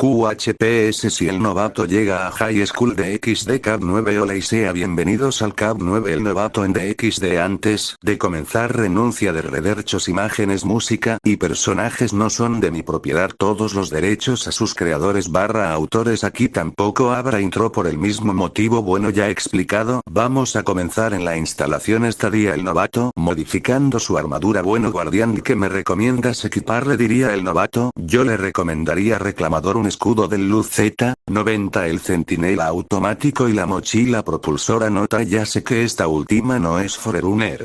QHPS. Si el novato llega a High School de XD Cab 9, hola y sea bienvenidos al Cab 9. El novato en DXD. Antes de comenzar, renuncia de derechos, imágenes, música y personajes no son de mi propiedad. Todos los derechos a sus creadores / autores. Aquí tampoco habrá intro por el mismo motivo. Bueno, ya explicado, vamos a comenzar en la instalación. Estaría el novato modificando su armadura. Bueno, guardián, ¿qué me recomiendas equiparle? Diría el novato. Yo le recomendaría reclamador, un escudo del Luz Z90, el centinela automático y la mochila propulsora. Nota: ya sé que esta última no es Forerunner,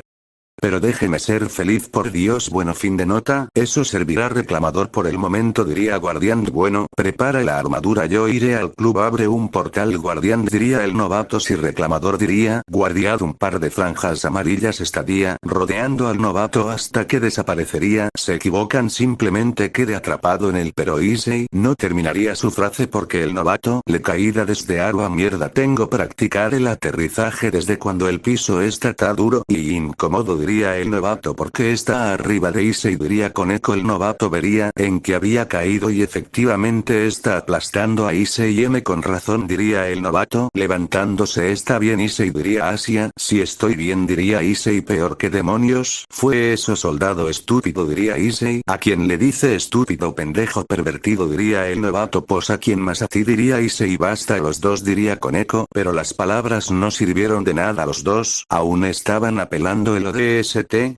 pero déjeme ser feliz, por Dios. Bueno, fin de nota. Eso servirá. Reclamador por el momento, diría guardián. Bueno, prepara la armadura, yo iré al club. Abre un portal, guardián, diría el novato. Si reclamador, diría guardián. Un par de franjas amarillas estaría rodeando al novato hasta que desaparecería. Se equivocan, simplemente quede atrapado en él. Pero Issei no terminaría su frase porque el novato le caída desde agua. Mierda, tengo practicar el aterrizaje desde cuando el piso está tan duro y incómodo, diría el novato, porque está arriba de Issei. Diría con eco el novato. Vería en que había caído y efectivamente está aplastando a Issei. Con razón, diría el novato, levantándose. Está bien Issei, diría Asia. Si estoy bien, diría Issei. Peor que demonios fue eso, soldado estúpido, diría Issei. ¿A quién le dice estúpido, pendejo pervertido? Diría el novato. Pues a quién más, a ti, diría Issei. Basta a los dos, diría con eco, pero las palabras no sirvieron de nada. Los dos aún estaban apelando. El ODST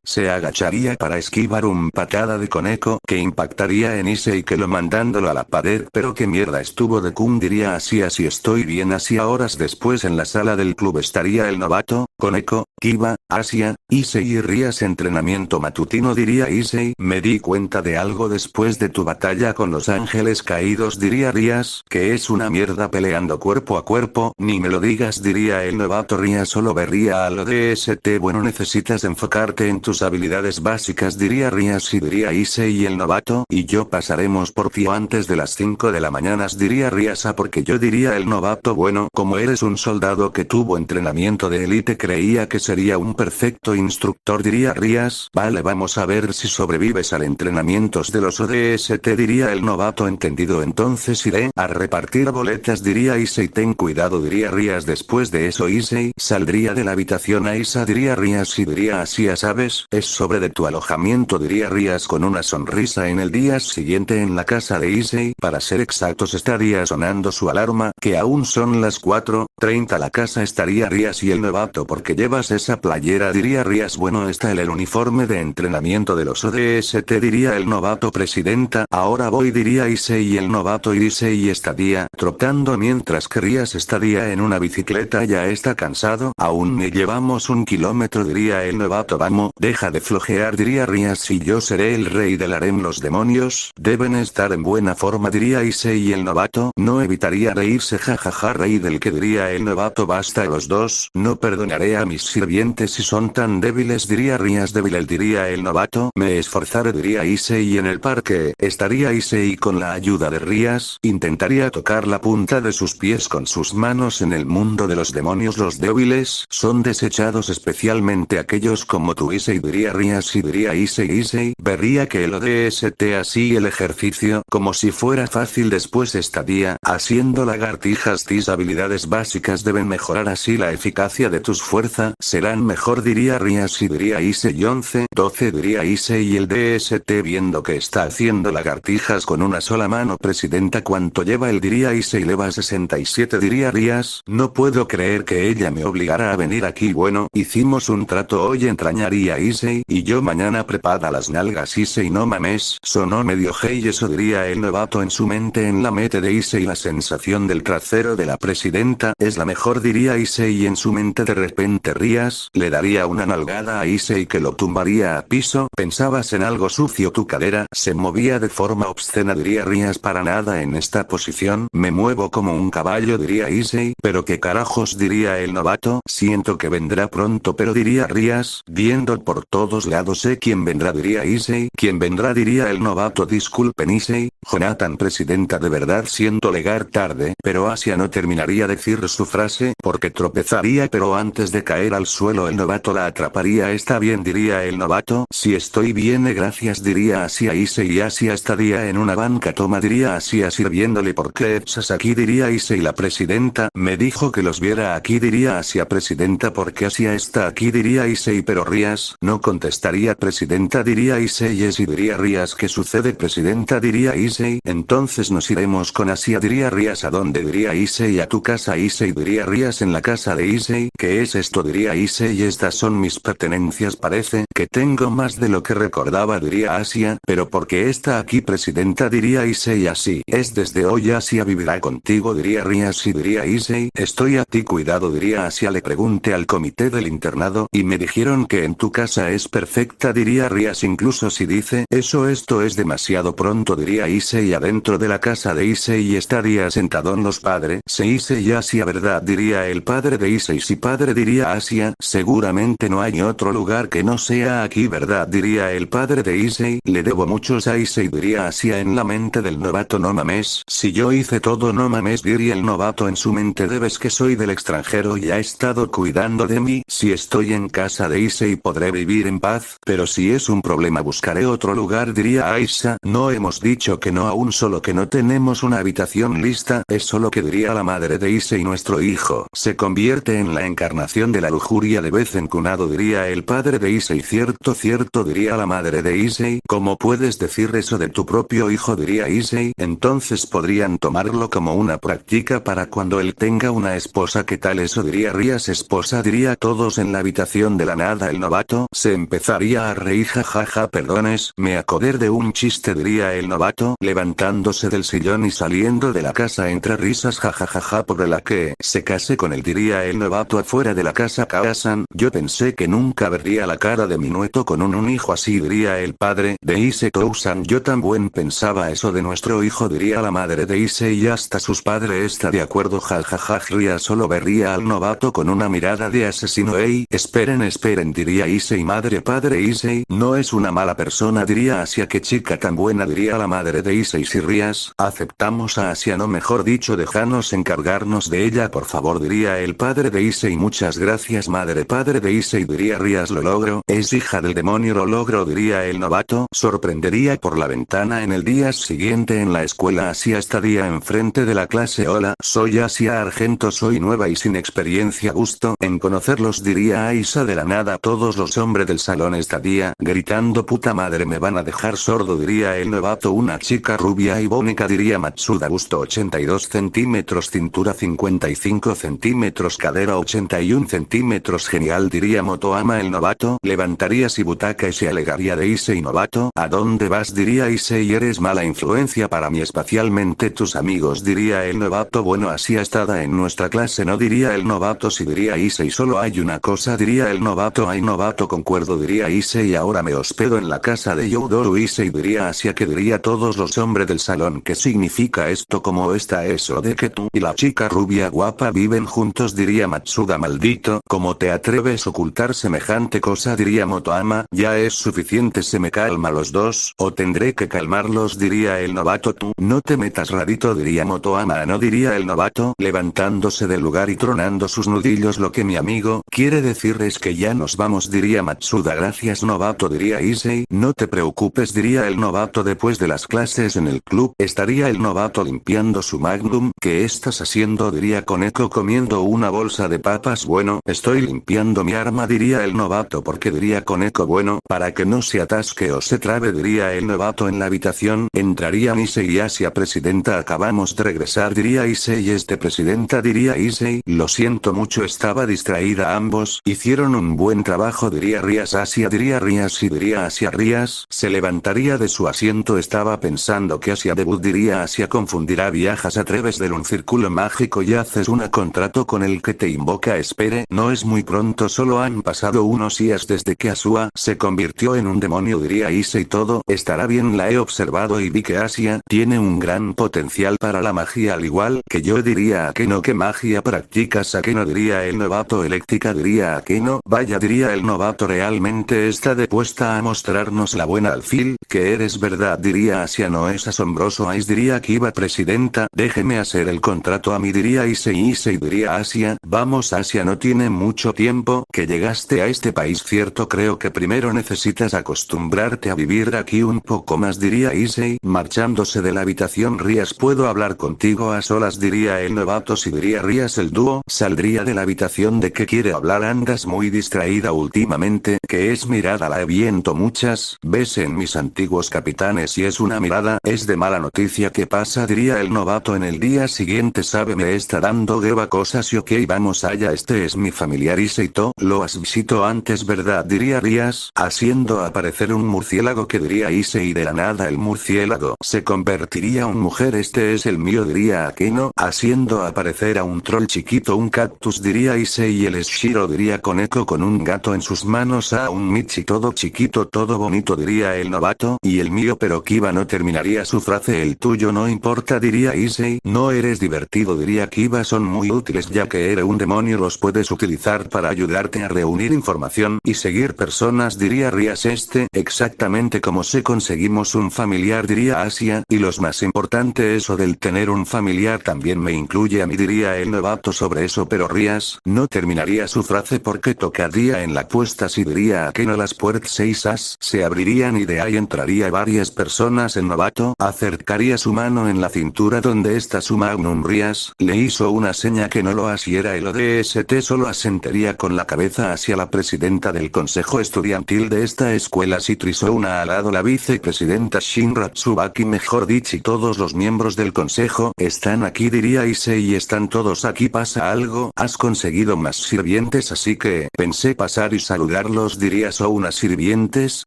se agacharía para esquivar un patada de Koneko que impactaría en Issei, que lo mandándolo a la pared. Pero qué mierda estuvo de Kun, diría así. Así estoy bien. Así horas después en la sala del club estaría el novato, Koneko, Kiba, Asia, Issei y Rias. Entrenamiento matutino, diría Issei. Me di cuenta de algo después de tu batalla con los ángeles caídos, diría Rias, que es una mierda peleando cuerpo a cuerpo. Ni me lo digas, diría el novato. Rias solo vería a lo de ST. Bueno, necesitas enfocarte en tus habilidades básicas, diría Rias. Y diría Issei y el novato, y yo pasaremos por ti antes de las 5 de la mañana, diría Rias. Porque yo, diría el novato. Bueno, como eres un soldado que tuvo entrenamiento de élite, creía que sería un perfecto instructor, diría Rias. Vale, vamos a ver si sobrevives al entrenamientos de los ODST, diría el novato. Entendido, entonces iré a repartir boletas, diría Issei. Ten cuidado, diría Rias. Después de eso Issei saldría de la habitación. A Isa, diría Rias. Y diría así, sabes, es sobre de tu alojamiento, diría Rias con una sonrisa. En el día siguiente en la casa de Issei, para ser exactos, estaría sonando su alarma, que aún son las 4:30. La casa estaría Rias y el novato. ¿Por qué llevas esa playera?, diría Rias. Bueno, está el uniforme de entrenamiento de los ODST, diría el novato. Presidenta, ahora voy, diría Issei y el novato. Y Issei estaría trotando mientras que Rias estaría en una bicicleta. Ya está cansado, aún me llevamos 1 kilómetro, diría el novato. Vamos, deja de flojear, diría Rias. Y yo seré el rey del harem. Los demonios deben estar en buena forma, diría Issei y el novato. No evitaría reírse. Jajaja, rey del que, diría el novato. Basta a los dos, no perdonaré a mis sirvientes si son tan débiles, diría Rias. Débil, diría el novato. Me esforzaré, diría Issei. En el parque estaría Issei con la ayuda de Rias. Intentaría tocar la punta de sus pies con sus manos. En el mundo de los demonios los débiles son desechados, especialmente aquellos como tú, Issei, diría Rias. Y diría Issei vería que el ODST así el ejercicio como si fuera fácil. Después estaría haciendo lagartijas. Tus habilidades básicas deben mejorar, así la eficacia de tus fuerzas serán mejor, diría Rias. Y diría Issei 11:12, diría Issei. Y el DST viendo que está haciendo lagartijas con una sola mano. Presidenta, ¿cuánto lleva él?, diría Issei. Lleva 67, diría Rias. No puedo creer que ella me obligara a venir aquí. Bueno, hicimos un trato hoy, entrañaría Issei, y yo mañana. Prepara las nalgas, Issei. No mames, sonó medio gay eso, diría el novato en su mente. En la mente de Issei la sensación del trasero de la presidenta es la mejor, diría Issei en su mente. De repente Rias le daría una nalgada a Issei que lo tumbaría a piso. Pensabas en algo sucio, tu cadera se movía de forma obscena, diría Rias. Para nada, en esta posición me muevo como un caballo, diría Issei. Pero qué carajos, diría el novato. Siento que vendrá pronto, pero, diría Rias, Viendo por todos lados quién vendrá diría Issei, quién vendrá diría el novato. Disculpen Issei, Jonathan presidenta de verdad siento llegar tarde, pero Asia no terminaría de decir su frase, porque tropezaría pero antes de caer al suelo el novato la atraparía. Está bien diría el novato, si estoy bien gracias diría Asia Issei y Asia estaría en una banca toma diría Asia sirviéndole. ¿Por qué estás aquí diría Issei? La presidenta me dijo que los viera aquí diría Asia. Presidenta porque Asia está aquí diría Issei. Pero Rías, no contestaría presidenta diría Issei. Y diría Rías ¿qué sucede presidenta diría Issei? Entonces nos iremos con Asia diría Rías. ¿A dónde diría Issei? A tu casa Issei diría Rías. En la casa de Issei. ¿Qué es esto diría Issei? Estas son mis pertenencias. Parece que tengo más de lo que recordaba diría Asia, pero ¿por qué está aquí presidenta diría Issei? Así es, desde hoy Asia vivirá contigo diría Rías. Y diría Issei, estoy a ti cuidado diría Asia. Le pregunté al comité del internado y me dijeron que en tu casa es perfecta diría Rías. Incluso si dice eso esto es demasiado pronto diría Issei. Adentro de la casa de Issei estaría sentado en los padres Issei y Asia verdad diría el padre de Issei. Si padre diría Asia, seguramente no hay otro lugar que no sea aquí verdad diría el padre de Issei. Le debo muchos a Issei diría Asia en la mente del novato. No mames, si yo hice todo no mames diría el novato en su mente. Debes que soy del extranjero y ha estado cuidando de mí. Si estoy en casa de Issei podré vivir en paz, pero si es un problema buscaré otro lugar diría Aisha. No hemos dicho que no aún, solo que no tenemos una habitación lista. Es solo que diría la madre de Issei. Nuestro hijo se convierte en la encarnación de la lujuria de vez en cuando diría el padre de Issei. Cierto diría la madre de Issei. ¿Cómo puedes decir eso de tu propio hijo diría Issei? Entonces podrían tomarlo como una práctica para cuando él tenga una esposa. ¿Qué tal eso diría Rías? Esposa diría todos en la habitación. De la nada el novato se empezaría a reír. Jajaja perdones, me acordé de un chiste diría el novato, levantándose del sillón y saliendo de la casa entre risas. Jajajaja por la que se case con él diría el novato. Afuera de la casa Kaasan, yo pensé que nunca vería la cara de mi nieto con un hijo así diría el padre de Issei. Tousan yo también pensaba eso de nuestro hijo diría la madre de Issei. Y hasta sus padres está de acuerdo. Jajaja Rías solo vería al novato con una mirada de asesino. Ey, esperen diría Issei. Madre padre Issei no es una mala persona diría Asia. Qué chica tan buena diría la madre de Issei. Si Rías, aceptamos a Asia, no mejor dicho déjanos encargarnos de ella por favor diría el padre de Issei. Muchas gracias madre padre de Issei diría Rías. Lo logro, es hija del demonio. Lo logro diría el novato. Sorprendería por la ventana. En el día siguiente en la escuela Asia estaría enfrente de la clase. Hola, soy Asia Argento, soy nueva y sin experiencia, gusto en conocerlos diría Aisha. De la nada todos los hombres del salón estaría gritando puta madre me van a dejar sordo diría el novato. Una chica rubia y bonita diría Matsuda. Busto 82 centímetros, cintura 55 centímetros, cadera 81 centímetros. Genial diría Motoama. El novato levantaría su butaca y se alegaría de Issei. Novato, ¿a dónde vas diría Issei? Eres mala influencia para mí, especialmente tus amigos diría el novato. Bueno así estada en nuestra clase no diría el novato. Si diría Issei solo hay una cosa diría el novato. Ay novato concuerdo diría Issei. Ahora me hospedo en la casa de Youdoru Issei diría Asia. Que diría todos los hombres del salón. ¿Qué significa esto? ¿Cómo está eso de que tú y la chica rubia guapa viven juntos diría Matsuda? Maldito, ¿cómo te atreves a ocultar semejante cosa diría Motoama? Ya es suficiente, se me calma los dos, o tendré que calmarlos diría el novato. Tú no te metas rarito diría Motoama. No diría el novato, levantándose del lugar y tronando sus nudillos. Lo que mi amigo quiere decir es que ya nos vamos diría Matsuda. Gracias novato diría Issei. No te preocupes diría el novato. Después de las clases en el club estaría el novato limpiando su magnum. ¿Qué estás haciendo diría Koneko comiendo una bolsa de papas? Bueno, estoy limpiando mi arma diría el novato. Porque diría Koneko bueno, para que no se atasque o se trabe diría el novato. En la habitación entrarían Issei y Asia. Presidenta acabamos de regresar diría Issei. Presidenta diría Issei. Lo siento mucho, estaba distraída. Ambos hicieron un buen trabajo diría Rías. Asia diría Rías y diría Asia. Rías se levantaría de su asiento. Estaba pensando que Asia debut diría Asia. Confundirá. Viajas a través de un círculo mágico y haces un contrato con el que te invoca. Espere, no es muy pronto, solo han pasado unos días desde que Asua se convirtió en un demonio diría Issei. Todo estará bien, la he observado y vi que Asia tiene un gran potencial para la magia al igual que yo diría Akeno. ¿Qué magia practicas Akeno diría el novato? Eléctrica diría Akeno. Vaya diría diría el novato realmente está dispuesta a mostrarnos la buena alfil, que eres verdad diría Asia no es asombroso Ice diría Kiba presidenta, déjeme hacer el contrato a mí diría Issei diría Asia, vamos Asia no tiene mucho tiempo que llegaste a este país cierto creo que primero necesitas acostumbrarte a vivir aquí un poco más diría Issei, marchándose de la habitación Rías puedo hablar contigo a solas diría el novato si diría Rías el dúo, saldría de la habitación de que quiere hablar andas muy distraída últimamente, que es mirada la viento muchas veces en mis antiguos capitanes y es una mirada, es de mala noticia ¿qué pasa? Diría el novato en el día siguiente sabe me está dando Geba cosas y ok vamos allá este es mi familiar Iseito, lo has visto antes verdad diría Rías, haciendo aparecer un murciélago que diría Issei de la nada el murciélago se convertiría en mujer este es el mío diría Akeno, haciendo aparecer a un troll chiquito un cactus diría Issei y el Shiro diría Koneko con un gato en sus manos a un Michi todo chiquito todo bonito diría el novato y el mío pero Kiba no terminaría su frase el tuyo no importa diría Issei no eres divertido diría Kiba son muy útiles ya que eres un demonio los puedes utilizar para ayudarte a reunir información y seguir personas diría Rías exactamente como se conseguimos un familiar diría Asia y los más importante eso del tener un familiar también me incluye a mí diría el novato sobre eso pero Rías no terminaría su frase porque tocaría en la puesta si diría que no las puertas 6 se abrirían y de ahí entraría varias personas el novato acercaría su mano en la cintura donde está su magnum Rías le hizo una seña que no lo asiera el ODST solo asentaría con la cabeza hacia la presidenta del consejo estudiantil de esta escuela Citrusona al lado la vicepresidenta Shinra Tsubaki mejor dicho y todos los miembros del consejo están aquí diría Issei y están todos aquí pasa algo has conseguido más sirvientes así que pensé pasar y saludarlos diría Souna sirvientes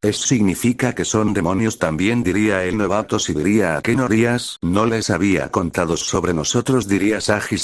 significa que son demonios también diría el novato si diría a que no Rías no les había contado sobre nosotros diría Sagi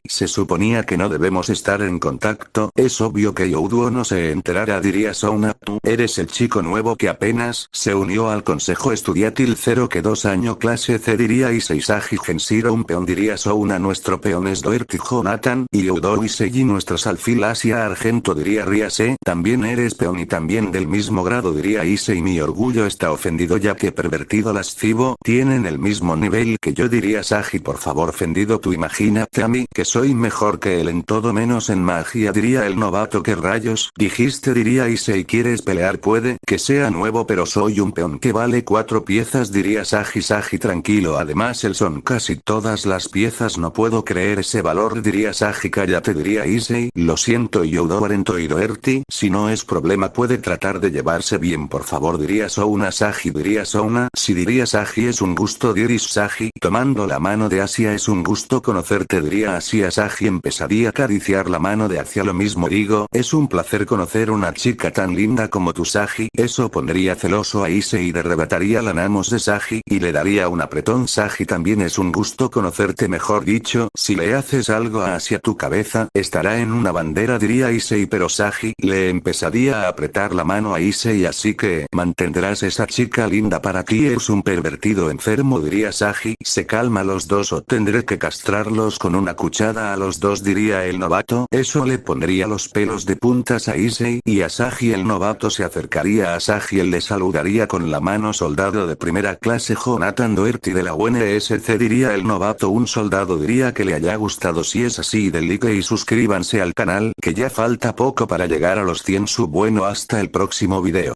se suponía que no debemos estar en contacto es obvio que Youduo no se enterará diría Souna tú eres el chico nuevo que apenas se unió al consejo estudiantil 0 que 2 año clase C diría Issei Sagi Genshiro un peón diría Souna nuestro peón es Doerty Jonathan y Youduo Issei nuestros alfil Asia Argento diría Rías también eres peón y también del mismo grado diría Issei mi orgullo está ofendido ya que pervertido lascivo tienen el mismo nivel que yo diría Sagi por favor ofendido tú imagínate a mí que soy mejor que él en todo menos en magia diría el novato que rayos dijiste diría Issei quieres pelear puede que sea nuevo pero soy un peón que vale 4 piezas diría Sagi tranquilo además él son casi todas las piezas no puedo creer ese valor diría Sagi cállate diría Issei lo siento Youduo Arento y Doerty si no es problema puede tratar de llevarse bien por favor diría Souna Sagi diría Souna si diría Sagi es un gusto diris Sagi tomando la mano de Asia es un gusto conocerte diría Asia Sagi empezaría a acariciar la mano de Asia lo mismo digo es un placer conocer una chica tan linda como tu Sagi eso pondría celoso a Issei y derrebataría la Namos de Sagi y le daría un apretón Sagi también es un gusto conocerte mejor dicho si le haces algo a Asia tu cabeza estará en una bandera diría Issei pero Sagi le empezaría a apretar la mano a Issei así que mantendrás esa chica linda para ti es un pervertido enfermo diría Sagi se calma los dos o tendré que castrarlos con una cuchara a los dos diría el novato eso le pondría los pelos de puntas a Issei y a Sagi el novato se acercaría a Sagi él le saludaría con la mano soldado de primera clase Jonathan Doerty de la UNSC diría el novato un soldado diría que le haya gustado si es así del like y suscríbanse al canal que ya falta poco para llegar a los 100 sub bueno hasta el próximo video.